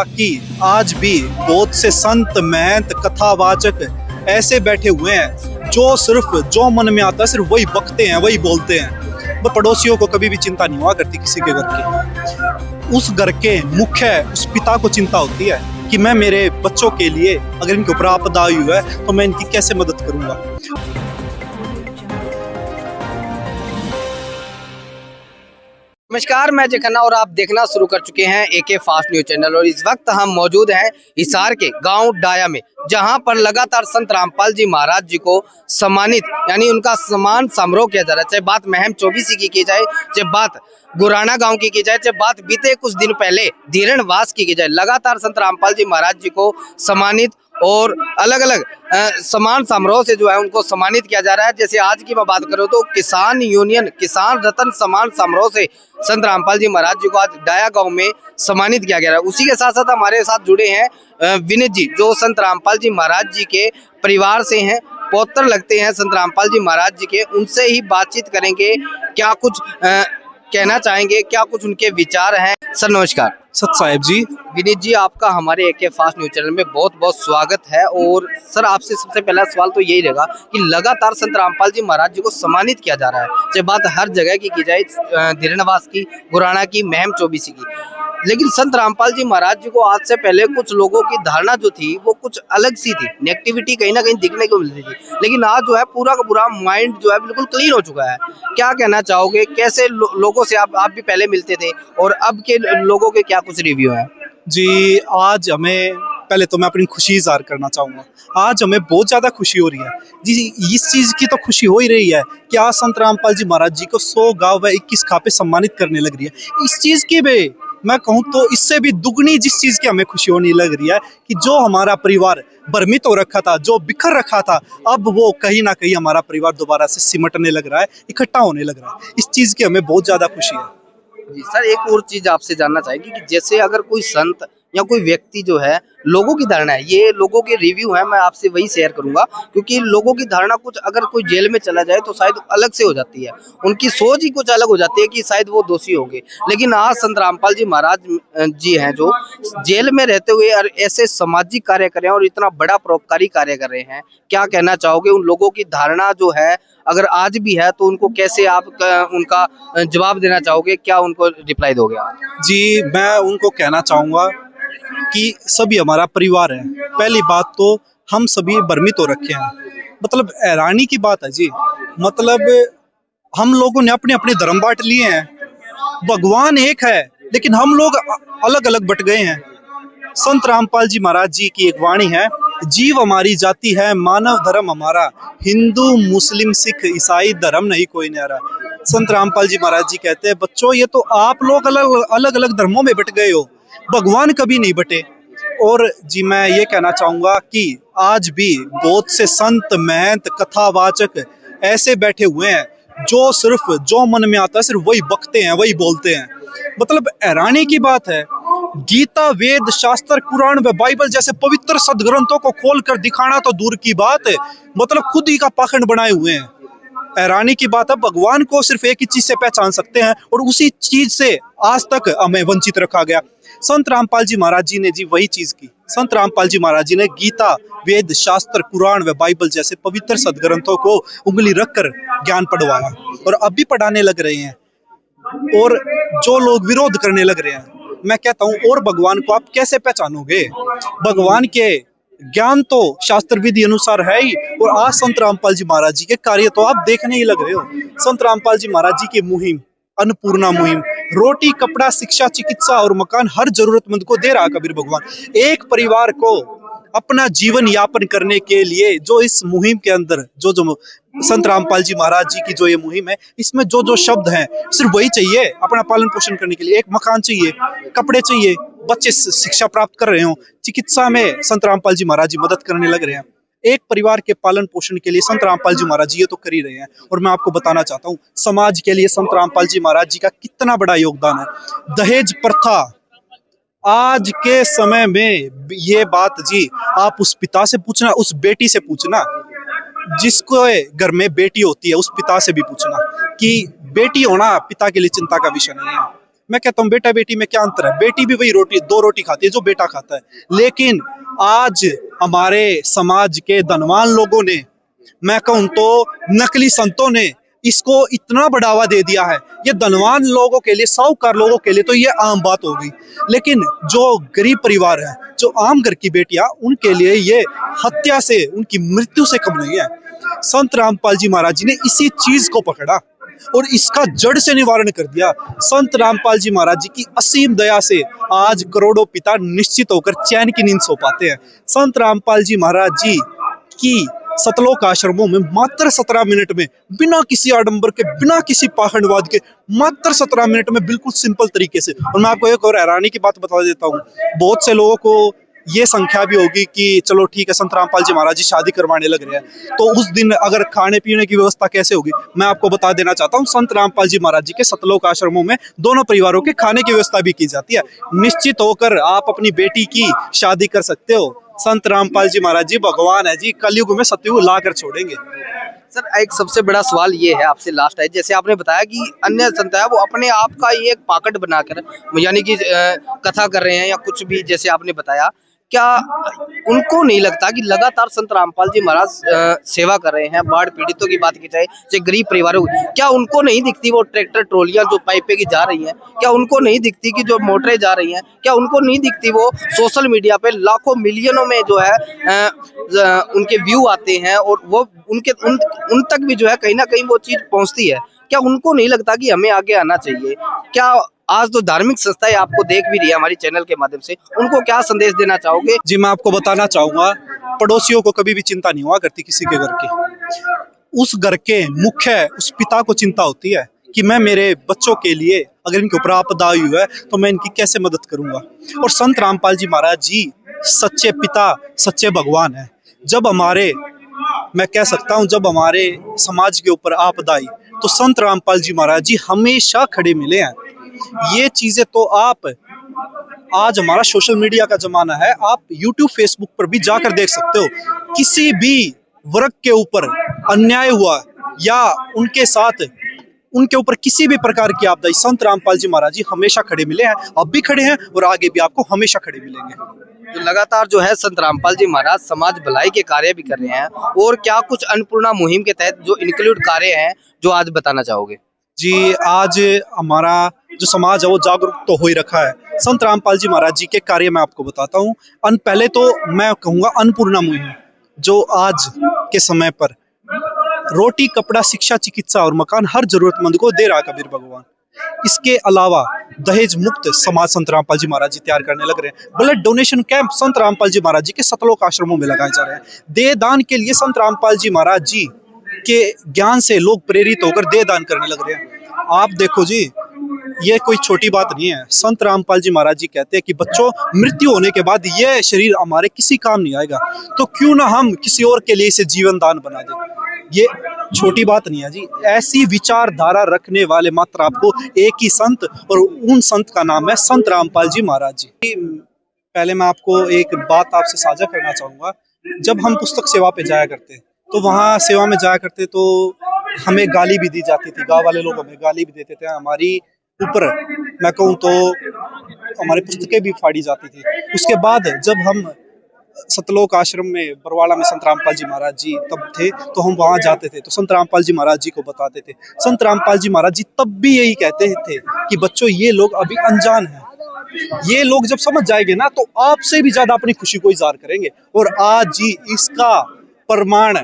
कि आज भी बहुत से संत महंत कथावाचक ऐसे बैठे हुए हैं जो सिर्फ जो मन में आता है सिर्फ वही बकते हैं, वही बोलते हैं। वो पड़ोसियों को कभी भी चिंता नहीं हुआ करती किसी के घर की। उस घर के मुख्य उस पिता को चिंता होती है कि मैं मेरे बच्चों के लिए अगर इनके ऊपर आपदा आई हुई है तो मैं इनकी कैसे मदद करूंगा। नमस्कार, मैं जय खन्ना और आप देखना शुरू कर चुके हैं एके फास्ट न्यूज चैनल। और इस वक्त हम मौजूद हैं हिसार के गांव डाया में, जहां पर लगातार संत रामपाल जी महाराज जी को सम्मानित यानी उनका सम्मान समारोह किया जा रहा है। चाहे बात महम चौबीसी की जाए, चाहे बात गुराना गांव की जाए, चाहे बात बीते कुछ दिन पहले धीरणवास की जाए, लगातार संत रामपाल जी महाराज जी को सम्मानित और अलग अलग सम्मान समारोह से जो है उनको सम्मानित किया जा रहा है। जैसे आज की मैं बात करूं तो किसान यूनियन किसान रत्न सम्मान समारोह से संत रामपाल जी महाराज जी को आज डाया गांव में सम्मानित किया गया है। उसी के साथ साथ हमारे साथ जुड़े हैं विनीत जी, जो संत रामपाल जी महाराज जी के परिवार से हैं, पौत्र लगते हैं संत रामपाल जी महाराज जी के। उनसे ही बातचीत करेंगे, क्या कुछ कहना चाहेंगे, क्या कुछ उनके विचार हैं। सर नमस्कार। सत साहिब जी। विनीत जी, आपका हमारे एके फास्ट न्यूज चैनल में बहुत बहुत स्वागत है। और सर आपसे सबसे पहला सवाल तो यही रहेगा कि लगातार संत रामपाल जी महाराज जी को सम्मानित किया जा रहा है, चाहे बात हर जगह की जाए, धीरणवास की, गुराना की, महम चौबीसी की, लेकिन संत रामपाल जी महाराज जी को आज से पहले कुछ लोगों की धारणा जो थी वो कुछ अलग सी थी, नेगेटिविटी कहीं ना कहीं दिखने को मिलती थी। लेकिन आज जो है पूरा का पूरा माइंड जो है बिल्कुल क्लीन हो चुका है। क्या कहना चाहोगे, कैसे लोगों से आप भी पहले मिलते थे और अब के लोगों के क्या कुछ रिव्यू है? जी, आज हमें पहले तो मैं अपनी खुशी इज़हार करना चाहूँगा। आज हमें बहुत ज़्यादा खुशी हो रही है जी। इस चीज़ की तो खुशी हो ही रही है कि आज संत रामपाल जी महाराज जी को 100 गाँव व 21 खापे सम्मानित करने लग रही है। इस चीज़ की भी मैं कहूँ तो इससे भी दुगनी जिस चीज़ की हमें खुशी होने लग रही है कि जो हमारा परिवार भ्रमित हो रखा था, जो बिखर रखा था, अब वो कहीं ना कहीं हमारा परिवार दोबारा से सिमटने लग रहा है, इकट्ठा होने लग रहा है। इस चीज़ की हमें बहुत ज़्यादा खुशी है जी। सर एक और चीज आपसे जानना चाहेंगे कि जैसे अगर कोई संत या कोई व्यक्ति जो है, लोगों की धारणा है, ये लोगों के रिव्यू है, मैं आपसे वही शेयर करूंगा, क्योंकि लोगों की धारणा कुछ अगर कोई जेल में चला जाए तो शायद अलग से हो जाती है, उनकी सोच ही कुछ अलग हो जाती है कि शायद वो दोषी होंगे। लेकिन आज संत रामपाल जी महाराज जी हैं जो जेल में रहते हुए और ऐसे सामाजिक कार्य कर रहे हैं और इतना बड़ा परोपकारी कार्य कर रहे हैं, क्या कहना चाहोगे? उन लोगों की धारणा जो है अगर आज भी है तो उनको कैसे आप उनका जवाब देना चाहोगे, क्या उनको रिप्लाई दोगे आप? जी, मैं उनको कहना चाहूँगा कि सभी हमारा परिवार है। पहली बात तो हम सभी भ्रमित हो रखे हैं, मतलब हैरानी की बात है जी। मतलब हम लोगों ने अपने अपने धर्म बांट लिए हैं। भगवान एक है लेकिन हम लोग अलग अलग बट गए हैं। संत रामपाल जी महाराज जी की एक वाणी है, जीव हमारी जाति है, मानव धर्म हमारा, हिंदू मुस्लिम सिख ईसाई धर्म नहीं कोई न्यारा। संत रामपाल जी महाराज जी कहते हैं, बच्चों ये तो आप लोग अलग अलग धर्मों में बट गए हो, भगवान कभी नहीं बटे। और जी मैं ये कहना चाहूँगा कि आज भी बहुत से संत महंत कथावाचक ऐसे बैठे हुए हैं जो सिर्फ जो मन में आता है सिर्फ वही बकते हैं, वही बोलते हैं। मतलब हैरानी की बात है, गीता, वेद, शास्त्र, कुरान व बाइबल जैसे पवित्र सदग्रंथों को खोल कर दिखाना तो दूर की बात है, मतलब खुद ही का पाखंड बनाए हुए हैं। हैरानी की बात है, भगवान को सिर्फ एक ही चीज से पहचान सकते हैं और उसी चीज से आज तक हमें वंचित रखा गया। संत रामपाल जी महाराज जी ने जी वही चीज की। संत रामपाल जी महाराज जी ने गीता, वेद, शास्त्र, कुरान व बाइबल जैसे पवित्र सदग्रंथों को उंगली रखकर ज्ञान पढ़वाया और अब भी पढ़ाने लग रहे हैं। और जो लोग विरोध करने लग रहे हैं, मैं कहता हूँ और भगवान को आप कैसे पहचानोगे? भगवान के ज्ञान तो शास्त्र विधि अनुसार है ही, और आज संत रामपाल जी महाराज जी के कार्य तो आप देखने ही लग रहे हो। संत रामपाल जी महाराज जी की मुहिम, अन्नपूर्णा मुहिम, रोटी, कपड़ा, शिक्षा, चिकित्सा और मकान हर जरूरतमंद को दे रहा कबीर भगवान। एक परिवार को अपना जीवन यापन करने के लिए जो इस मुहिम के अंदर जो संत रामपाल जी महाराज जी की जो ये मुहिम है, इसमें जो जो शब्द हैं सिर्फ वही चाहिए अपना पालन पोषण करने के लिए। एक मकान चाहिए, कपड़े चाहिए, बच्चे शिक्षा प्राप्त कर रहे हो, चिकित्सा में संत रामपाल जी महाराज जी मदद करने लग रहे हैं। एक परिवार के पालन पोषण के लिए संत रामपाल जी महाराज जी ये तो कर ही रहे हैं। और मैं आपको बताना चाहता हूँ समाज के लिए संत रामपाल जी महाराज जी का कितना बड़ा योगदान है। दहेज प्रथा आज के समय में, ये बात जी आप उस पिता से पूछना, उस बेटी से पूछना, जिसको घर में बेटी होती है उस पिता से भी पूछना कि बेटी होना पिता के लिए चिंता का विषय नहीं है। मैं कहता हूँ बेटा बेटी में क्या अंतर है, बेटी भी वही रोटी 2 रोटी खाती है जो बेटा खाता है। लेकिन आज हमारे समाज के धनवान लोगों ने, मैं कहूँ तो नकली संतों ने इसको इतना बढ़ावा दे दिया है। ये धनवान लोगों के लिए, साहूकार लोगों के लिए तो ये आम बात हो गई, लेकिन जो गरीब परिवार है, जो आम घर की बेटियां, उनके लिए ये हत्या से, उनकी मृत्यु से कम नहीं है। संत रामपाल जी महाराज जी ने इसी चीज को पकड़ा और इसका जड़ से निवारण कर दिया। संत रामपाल जी महाराज जी की असीम दया से आज करोड़ों पिता निश्चित होकर चैन की नींद सो पाते हैं। संत रामपाल जी महाराज जी की सतलोक आश्रमों में मात्र 17 मिनट में, बिना किसी आडंबर के, बिना किसी पाखंडवाद के, मात्र 17 मिनट में बिल्कुल सिंपल तरीके से। और मैं आपको एक और हैरानी की बात बता देता हूँ, बहुत से लोगों को ये संख्या भी होगी कि चलो ठीक है, संत रामपाल जी महाराज जी शादी करवाने लग रहे हैं, तो उस दिन अगर खाने पीने की व्यवस्था कैसे होगी। मैं आपको बता देना चाहता हूँ, संत रामपाल जी महाराज जी के सतलोक आश्रमों में दोनों परिवारों के खाने की व्यवस्था भी की जाती है। निश्चित होकर आप अपनी बेटी की शादी कर सकते हो। संत रामपाल जी महाराज जी भगवान है जी, कलयुग में सतयुग ला कर छोड़ेंगे। सर एक सबसे बड़ा सवाल ये है आपसे, लास्ट है, जैसे आपने बताया कि अन्य संत है वो अपने आप का ये एक पाकट बनाकर यानी कि कथा कर रहे हैं या कुछ भी, जैसे आपने बताया, क्या उनको नहीं लगता कि लगातार संत रामपाल जी महाराज सेवा कर रहे हैं, बाढ़ पीड़ितों की बात की जाए, चाहे गरीब परिवारों की, क्या उनको नहीं दिखती वो ट्रैक्टर ट्रॉलियां जो पाइपे की जा रही हैं, क्या उनको नहीं दिखती कि जो मोटरें जा रही हैं, क्या उनको नहीं दिखती वो सोशल मीडिया पे लाखों मिलियनों में जो है उनके व्यू आते हैं और वो उनके उन तक भी जो है कहीं ना कहीं वो चीज पहुंचती है। क्या उनको नहीं लगता कि हमें आगे आना चाहिए? क्या आज तो धार्मिक संस्थाएं आपको देख भी रही है हमारी चैनल के माध्यम से, उनको क्या संदेश देना चाहोगे? जी मैं आपको बताना चाहूंगा, पड़ोसियों को कभी भी चिंता नहीं हुआ करती किसी के घर की। उस घर के मुख्य, उस पिता को चिंता होती है कि मैं मेरे बच्चों के लिए, अगर इनके ऊपर आपदा आई हुई है तो मैं इनकी कैसे मदद करूंगा। और संत रामपाल जी महाराज जी सच्चे पिता, सच्चे भगवान है। जब हमारे, मैं कह सकता हूं, जब हमारे समाज के ऊपर आपदा आई तो संत रामपाल जी महाराज जी हमेशा खड़े मिले हैं। ये चीजें तो आप, आज हमारा सोशल मीडिया का जमाना है, आप YouTube फेसबुक पर भी जाकर देख सकते हो। किसी भी वर्ग के ऊपर अन्याय हुआ या उनके साथ, उनके ऊपर किसी भी प्रकार की आपदा, संत रामपाल जी महाराज जी हमेशा खड़े मिले हैं, अब भी खड़े हैं और आगे भी आपको हमेशा खड़े मिलेंगे। तो लगातार जो है संत रामपाल जी महाराज समाज भलाई के कार्य भी कर रहे हैं, और क्या कुछ अन्नपूर्णा मुहिम के तहत जो इंक्लूड कार्य हैं जो आज बताना चाहोगे? जी आज हमारा जो समाज है वो जागरूक तो हो ही रखा है। संत रामपाल जी महाराज जी के कार्य मैं आपको बताता हूँ। पहले तो मैं कहूँगा अन्नपूर्णा मुहिम, जो आज के समय पर रोटी, कपड़ा, शिक्षा, चिकित्सा और मकान हर जरूरतमंद को दे रहा कबीर भगवान। इसके अलावा दहेज मुक्त समाज संत रामपाल जी महाराज जी तैयार करने लग रहे हैं। ब्लड डोनेशन कैंप संत रामपाल जी महाराज जी के सतलोक आश्रमों में लगाए जा रहे हैं। देह दान के लिए संत रामपाल जी महाराज जी के ज्ञान से लोग प्रेरित होकर देह दान करने लग रहे हैं। आप देखो जी, ये कोई छोटी बात नहीं है। संत रामपाल जी महाराज जी कहते हैं कि बच्चों, मृत्यु होने के बाद यह शरीर हमारे किसी काम नहीं आएगा, तो क्यों ना हम किसी और के लिए इसे जीवन दान बना दें। ये छोटी बात नहीं है जी। ऐसी विचारधारा रखने वाले मात्र आपको एक ही संत, और उन संत का नाम है संत रामपाल जी महाराज जी। पहले मैं आपको एक बात आपसे साझा करना चाहूंगा। जब हम पुस्तक सेवा पे जाया करते तो वहाँ सेवा में जाया करते तो हमें गाली भी दी जाती थी, गाँव वाले लोग हमें गाली भी देते थे, हमारी ऊपर मैं कहूँ तो हमारी पुस्तकें भी फाड़ी जाती थी। उसके बाद जब हम सतलोक आश्रम में बरवाड़ा में संत रामपाल जी महाराज जी तब थे, तो हम वहां जाते थे तो संत रामपाल जी महाराज जी को बताते थे। संत रामपाल जी महाराज जी तब भी यही कहते थे कि बच्चों, ये लोग अभी अनजान हैं, ये लोग जब समझ जाएंगे ना तो आपसे भी ज्यादा अपनी खुशी को इजहार करेंगे। और आज जी इसका प्रमाण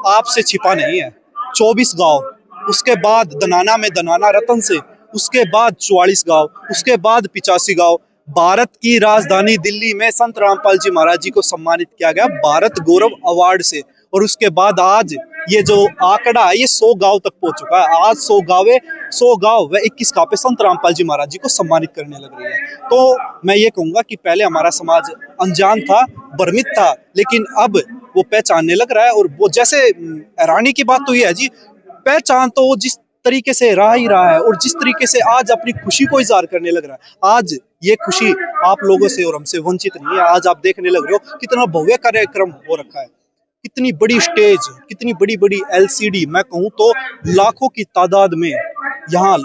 आपसे छिपा नहीं है। 24 गांव, उसके बाद दनाना में दनाना रतन से, उसके बाद 44 गांव, उसके बाद 85 गांव, भारत की राजधानी दिल्ली में संत रामपाल जी महाराज जी को सम्मानित किया गया भारत गौरव अवार्ड से। और उसके बाद आज ये जो आंकड़ा है ये 100 गांव तक पहुंच चुका है। आज 100 गांव व 21 गांव पे संत रामपाल जी महाराज जी को सम्मानित करने लग रही है। तो मैं ये कहूंगा कि पहले हमारा समाज अनजान था, भ्रमित था, लेकिन अब वो पहचानने लग रहा है। और वो जैसे हैरानी की बात तो ये है जी, पहचान तो वो जिस तरीके से रहा ही रहा है और जिस तरीके से आज अपनी खुशी को इजहार करने लग रहा है। आज ये खुशी आप लोगों से और हमसे वंचित नहीं है। आज आप देखने लग रहे हो कितना भव्य कार्यक्रम हो रखा है, कितनी बड़ी स्टेज, कितनी बड़ी बड़ी LCD, मैं कहूँ तो लाखों की तादाद में यहाँ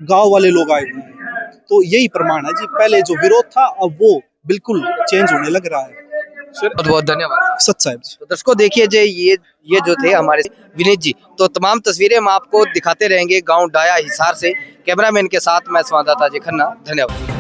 गांव वाले लोग आए हुए हैं। तो यही प्रमाण है जी, पहले जो विरोध था अब वो बिल्कुल चेंज होने लग रहा है। बहुत बहुत धन्यवाद। सच साहब जी। तो दर्शकों देखिए जी, ये जो थे हमारे विनीत जी, तो तमाम तस्वीरें हम आपको दिखाते रहेंगे गांव डाया हिसार से। कैमरामैन के साथ मैं संवाददाता अजय खन्ना, धन्यवाद।